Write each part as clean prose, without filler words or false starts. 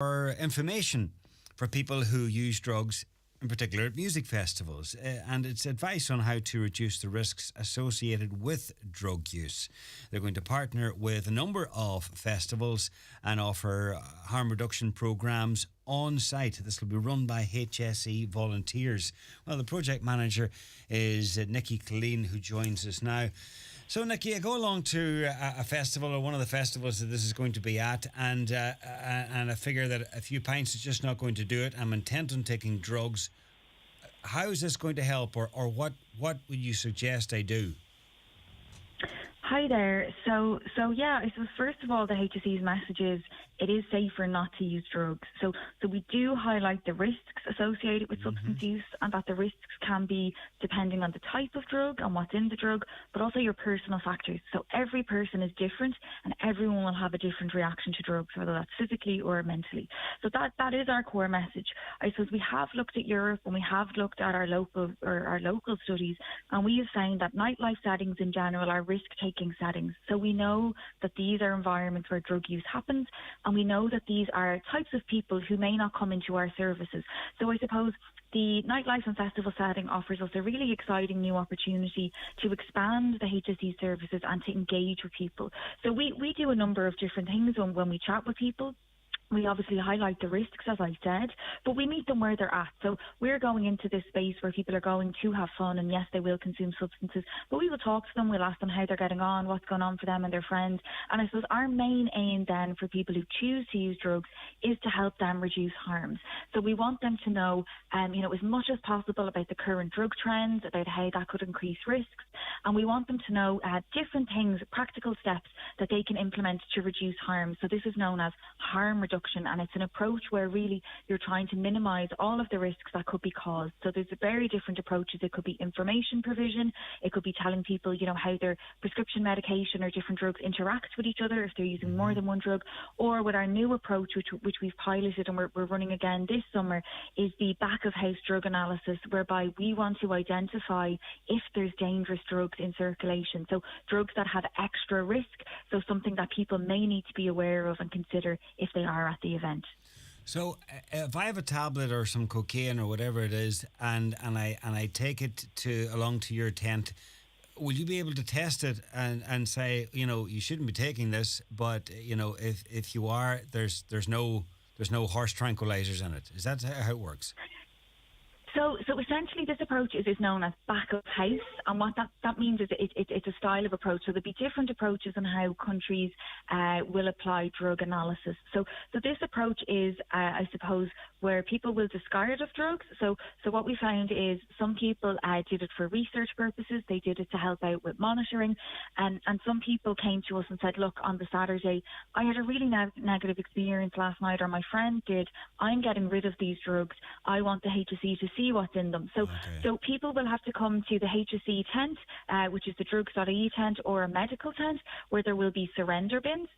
or information for people who use drugs, in particular at music festivals, and it's advice on how to reduce the risks associated with drug use. They're going to partner with a number of festivals and offer harm reduction programs on site. This will be run by HSE volunteers. Well, the project manager is Nikki Colleen, who joins us now. So, Nikki, I go along to a festival or one of the festivals that this is going to be at, and I figure that a few pints is just not going to do it. I'm intent on taking drugs. How is this going to help, or what would you suggest I do? Hi there. So yeah, I suppose first of all, the HSE's message is it is safer not to use drugs. So we do highlight the risks associated with substance use, and that the risks can be depending on the type of drug and what's in the drug, but also your personal factors. So every person is different, and everyone will have a different reaction to drugs, whether that's physically or mentally. So that is our core message. I suppose we have looked at Europe and we have looked at our local studies, and we have found that nightlife settings in general are risk-taking settings. So we know that these are environments where drug use happens, and we know that these are types of people who may not come into our services. So I suppose the nightlife and festival setting offers us a really exciting new opportunity to expand the HSE services and to engage with people. So we do a number of different things when we chat with people. We obviously highlight the risks, as I said, but we meet them where they're at. So we're going into this space where people are going to have fun, and yes, they will consume substances, but we will talk to them, we'll ask them how they're getting on, what's going on for them and their friends. And I suppose our main aim then for people who choose to use drugs is to help them reduce harms. So we want them to know, as much as possible about the current drug trends, about how that could increase risks. And we want them to know different things, practical steps that they can implement to reduce harm. So this is known as harm reduction, and it's an approach where really you're trying to minimise all of the risks that could be caused. So there's very different approaches. It could be information provision. It could be telling people, how their prescription medication or different drugs interact with each other if they're using more than one drug. Or with our new approach, which we've piloted and we're running again this summer, is the back-of-house drug analysis, whereby we want to identify if there's dangerous drugs in circulation. So drugs that have extra risk, so something that people may need to be aware of and consider if they are at the event. So if I have a tablet or some cocaine or whatever it is, and I take it along to your tent, will you be able to test it and say, you shouldn't be taking this, but if you are, there's no horse tranquilizers in it? Is that how it works? So essentially this approach is known as back of house, and what that means is it's a style of approach. So there'll be different approaches on how countries will apply drug analysis. So this approach is, I suppose, where people will discard of drugs. So what we found is some people did it for research purposes. They did it to help out with monitoring, and some people came to us and said, look, on the Saturday, I had a really negative experience last night, or my friend did. I'm getting rid of these drugs. I want the HSE to see what's in them. So people will have to come to the HSE tent, which is the drugs.ie tent, or a medical tent, where there will be surrender bins,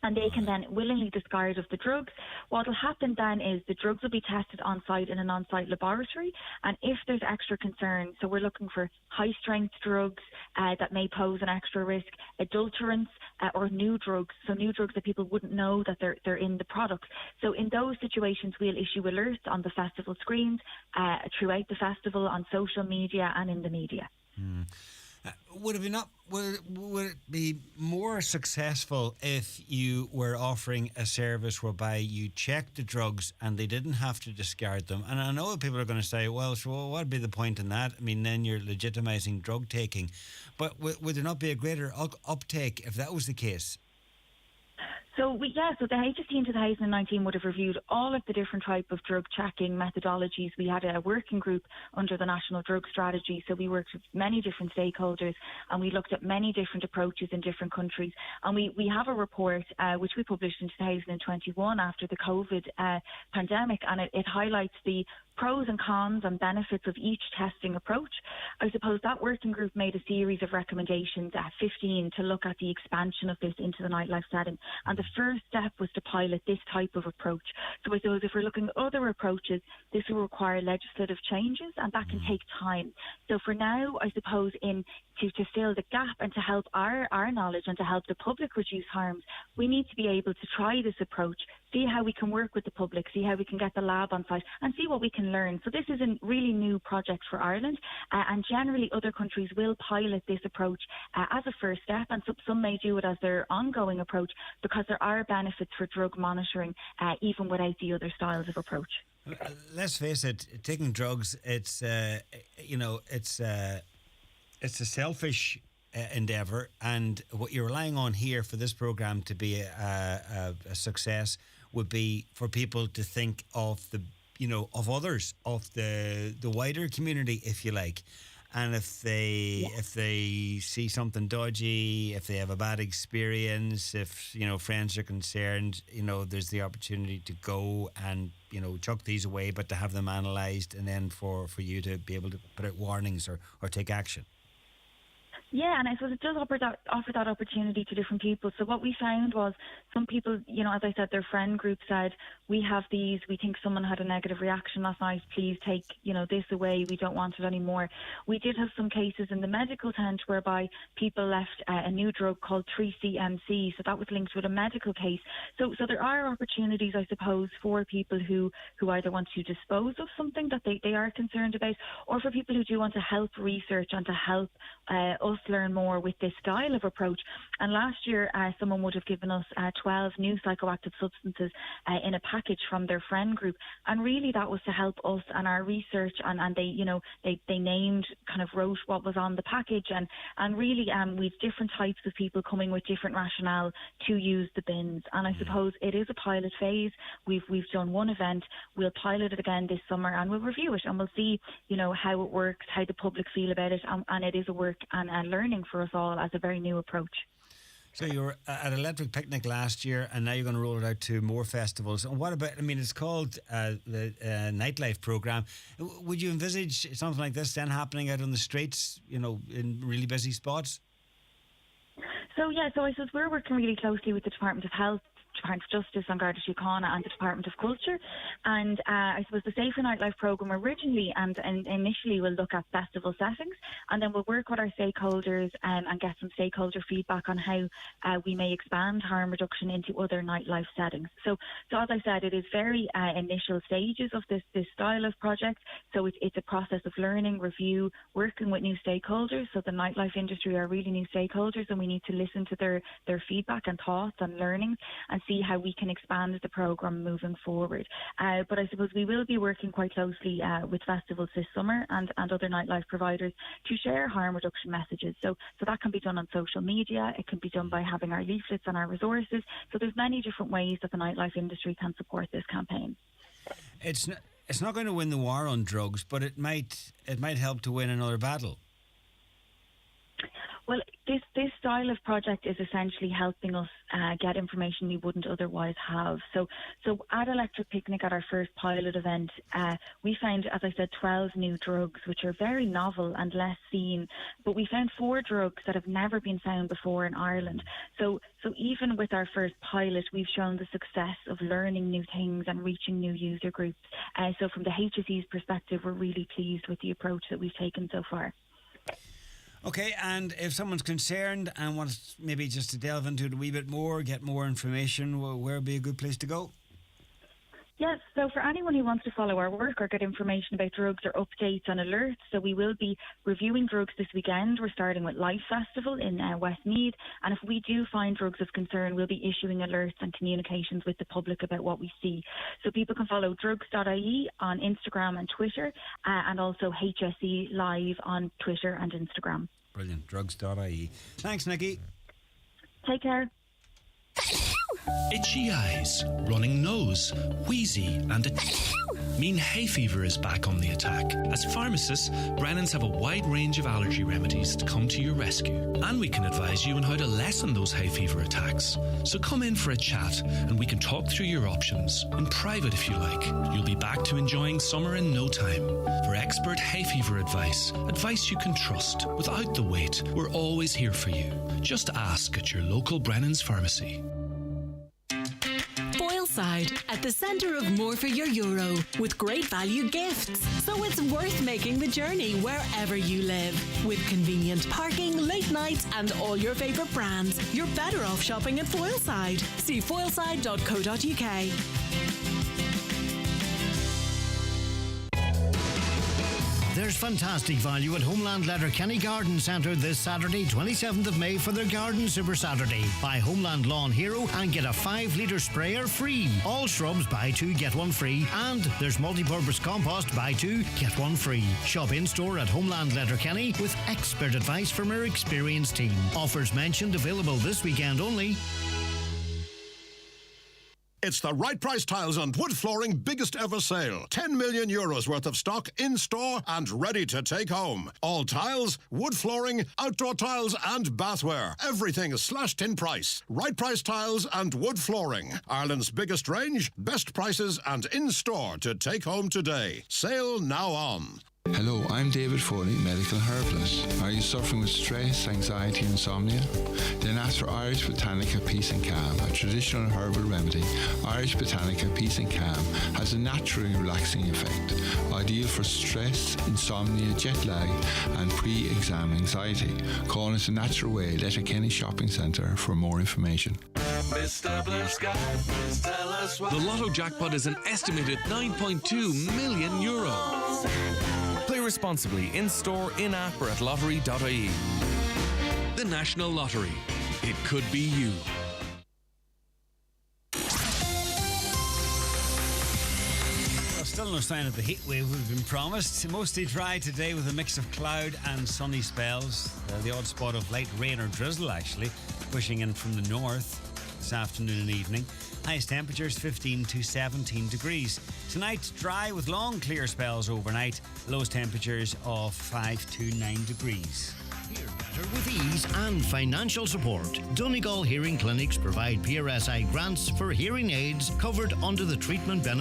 and they can then willingly discard of the drugs. What will happen then is the drugs will be tested on site in an on-site laboratory, and if there's extra concern, so we're looking for high-strength drugs that may pose an extra risk, adulterants, or new drugs, so new drugs that people wouldn't know that they're in the product. So in those situations, we'll issue alerts on the festival screens, throughout the festival, on social media and in the media. Would it be more successful if you were offering a service whereby you checked the drugs and they didn't have to discard them? And I know people are going to say, well, so what would be the point in that? I mean, then you're legitimizing drug taking. But would there not be a greater uptake if that was the case? So the HSE in 2019 would have reviewed all of the different type of drug checking methodologies. We had a working group under the National Drug Strategy, so we worked with many different stakeholders, and we looked at many different approaches in different countries. And we have a report which we published in 2021 after the COVID pandemic, and it highlights the pros and cons and benefits of each testing approach. I suppose that working group made a series of recommendations at 15 to look at the expansion of this into the nightlife setting. And the first step was to pilot this type of approach. So I suppose if we're looking at other approaches, this will require legislative changes, and that can take time. So for now, I suppose to fill the gap and to help our knowledge and to help the public reduce harms, we need to be able to try this approach see how we can work with the public, see how we can get the lab on site, and see what we can learn. So this is a really new project for Ireland, and generally other countries will pilot this approach as a first step, and some may do it as their ongoing approach, because there are benefits for drug monitoring even without the other styles of approach. Let's face it, taking drugs, it's a selfish endeavour, and what you're relying on here for this programme to be a success would be for people to think of of others, of the wider community, if you like. And if they see something dodgy, if they have a bad experience, if friends are concerned, there's the opportunity to go and chuck these away, but to have them analysed, and then for you to be able to put out warnings or take action. Yeah, and I suppose it does offer that opportunity to different people. So what we found was some people, as I said, their friend group said, we have these, we think someone had a negative reaction last night, please take, this away, we don't want it anymore. We did have some cases in the medical tent whereby people left a new drug called 3CMC, so that was linked with a medical case. So there are opportunities, I suppose, for people who either want to dispose of something that they are concerned about, or for people who do want to help research and to help us learn more with this style of approach. And last year, someone would have given us 12 new psychoactive substances in a package from their friend group, and really that was to help us and our research. And they named, kind of wrote what was on the package, and really we've different types of people coming with different rationale to use the bins. And I suppose it is a pilot phase. We've done one event. We'll pilot it again this summer, and we'll review it, and we'll see how it works, how the public feel about it, and it is a work and learning for us all as a very new approach. So you were at Electric Picnic last year, and now you're going to roll it out to more festivals. And what about, it's called the nightlife programme. Would you envisage something like this then happening out on the streets, in really busy spots? So I suppose we're working really closely with the Department of Health, Department of Justice and Garda Síochána, and the Department of Culture. And I suppose the Safer Nightlife programme originally and initially will look at festival settings, and then we'll work with our stakeholders and get some stakeholder feedback on how we may expand harm reduction into other nightlife settings. So as I said, it is very initial stages of this style of project. So it's a process of learning, review, working with new stakeholders. So the nightlife industry are really new stakeholders, and we need to listen to their feedback and thoughts and learnings, and see how we can expand the programme moving forward. But I suppose we will be working quite closely with festivals this summer and other nightlife providers to share harm reduction messages. So that can be done on social media. It can be done by having our leaflets and our resources. So there's many different ways that the nightlife industry can support this campaign. It's not going to win the war on drugs, but it might help to win another battle. Well, this style of project is essentially helping us get information we wouldn't otherwise have. So at Electric Picnic, at our first pilot event, we found, as I said, 12 new drugs, which are very novel and less seen. But we found 4 drugs that have never been found before in Ireland. So even with our first pilot, we've shown the success of learning new things and reaching new user groups. So from the HSE's perspective, we're really pleased with the approach that we've taken so far. Okay, and if someone's concerned and wants maybe just to delve into it a wee bit more, get more information, where would be a good place to go? Yes, so for anyone who wants to follow our work or get information about drugs or updates and alerts, so we will be reviewing drugs this weekend. We're starting with Life Festival in Westmeath, and if we do find drugs of concern, we'll be issuing alerts and communications with the public about what we see. So people can follow drugs.ie on Instagram and Twitter, and also HSE Live on Twitter and Instagram. Brilliant, drugs.ie. Thanks, Nikki. Take care. Itchy eyes, running nose, wheezy and mean hay fever is back on the attack. As pharmacists, Brennan's have a wide range of allergy remedies to come to your rescue. And we can advise you on how to lessen those hay fever attacks. So come in for a chat and we can talk through your options. In private if you like. You'll be back to enjoying summer in no time. For expert hay fever advice you can trust without the wait, we're always here for you. Just ask at your local Brennan's pharmacy. Foilside, at the centre of more for your euro, with great value gifts. So it's worth making the journey wherever you live. With convenient parking, late nights, and all your favourite brands, you're better off shopping at Foilside. See foilside.co.uk. There's fantastic value at Homeland Letterkenny Garden Centre this Saturday, 27th of May, for their Garden Super Saturday. Buy Homeland Lawn Hero and get a 5-litre sprayer free. All shrubs, buy 2, get 1 free. And there's multi-purpose compost, buy 2, get 1 free. Shop in-store at Homeland Letterkenny with expert advice from our experienced team. Offers mentioned available this weekend only. It's the Right Price Tiles and Wood Flooring biggest ever sale. 10 million euros worth of stock in store and ready to take home. All tiles, wood flooring, outdoor tiles and bathware. Everything is slashed in price. Right Price Tiles and Wood Flooring. Ireland's biggest range, best prices and in store to take home today. Sale now on. Hello, I'm David Foley, medical herbalist. Are you suffering with stress, anxiety, and insomnia? Then ask for Irish Botanica Peace and Calm, a traditional herbal remedy. Irish Botanica Peace and Calm has a naturally relaxing effect, ideal for stress, insomnia, jet lag, and pre-exam anxiety. Call us a natural way, Letterkenny Shopping Centre for more information. Mr. Blue Sky, please tell us why. The Lotto jackpot is an estimated €9.2 million. Play responsibly in store, in app, or at lottery.ie. The National Lottery. It could be you. Still no sign of the heat wave we've been promised. Mostly dry today with a mix of cloud and sunny spells. The odd spot of light rain or drizzle actually pushing in from the north this afternoon and evening. Highest temperatures 15 to 17 degrees. Tonight dry with long clear spells overnight. Lowest temperatures of 5 to 9 degrees. Hear better with ease and financial support. Donegal Hearing Clinics provide PRSI grants for hearing aids covered under the treatment benefit